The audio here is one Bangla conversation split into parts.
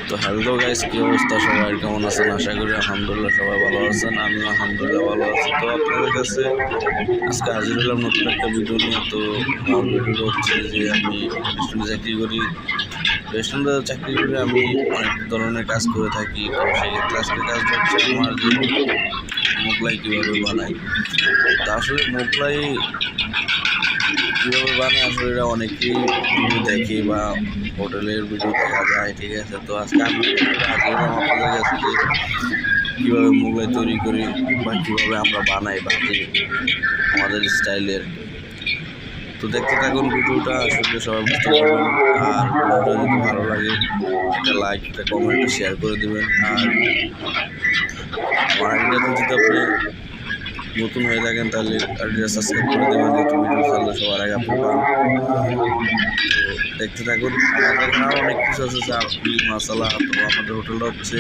তো হ্যালো গাইস, কি অবস্থা? সবাই কেমন আছেন? আশা করি আলহামদুলিল্লাহ সবাই ভালো আছেন। আমি আলহামদুলিল্লাহ ভালো আছি। তো আপনাদের কাছে আজকে হাজির হলাম নতুন একটা ভিডিও নিয়ে। তো আমার ভিডিওটা হচ্ছে যে আমি রেস্টুরেন্টে চাকরি করি। রেস্টুরেন্টে চাকরি করে আমি অনেক ধরনের কাজ করে থাকি। তো সেক্ষেত্রে আজকের কাজটা হচ্ছে আমার যে মোগলাই কীভাবে বানাই। তা আসলে মোগলাই কীভাবে বানায় আসলে এটা অনেকেই ভিডিও দেখে বা হোটেলের ভিডিও দেখা যায়, ঠিক আছে। তো আজকে আমি হাজির হলাম আপনাদের কাছে যে কীভাবে মোগলাই তৈরি করি বা কীভাবে আমরা বানাই ভাজি আমাদের স্টাইলের। তো দেখতে থাকুন ভিডিওটা, আসলে সবাই বুঝতে পারবেন। আর ভিডিওটা যদি ভালো লাগে একটা লাইক, একটা কমেন্ট, একটা শেয়ার করে দেবেন। আর আমার আইডিয়াতে যদি আপনি নতুন হয়ে থাকেন তাহলে আইডিয়া সাবস্ক্রাইব করে দেবেন, যেহেতু ভিডিও ছাড়লে সবার আগে আপনি পান। তো দেখতে থাকুন। আমাদের এখানে অনেক কিছু আছে, চাপড়ি মশলা। তো আমাদের হোটেলটা হচ্ছে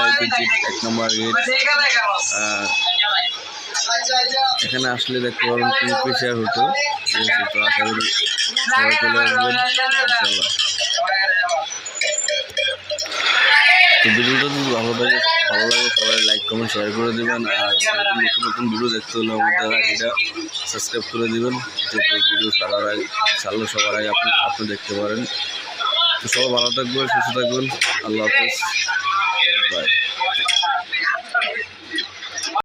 IPG 1 নম্বর গেট। এখানে আসলে দেখতে পাবেন কিংফিশার হোটেল, ঠিক আছে। তো আশা করি সবাই চলে আসবেন ইনশাল্লাহ। তো ভিডিওটা যদি ভালো লাগে সবাই লাইক কমেন্ট শেয়ার করে দেবেন। আর নতুন নতুন ভিডিও দেখতে হলে আমাদের এটা সাবস্ক্রাইব করে দেবেন, যাতে ভিডিও ছাড়লে সবার আগে আপনি দেখতে পারেন। তো সবাই ভালো থাকবেন, সুস্থ থাকবেন। আল্লাহ হাফেজ।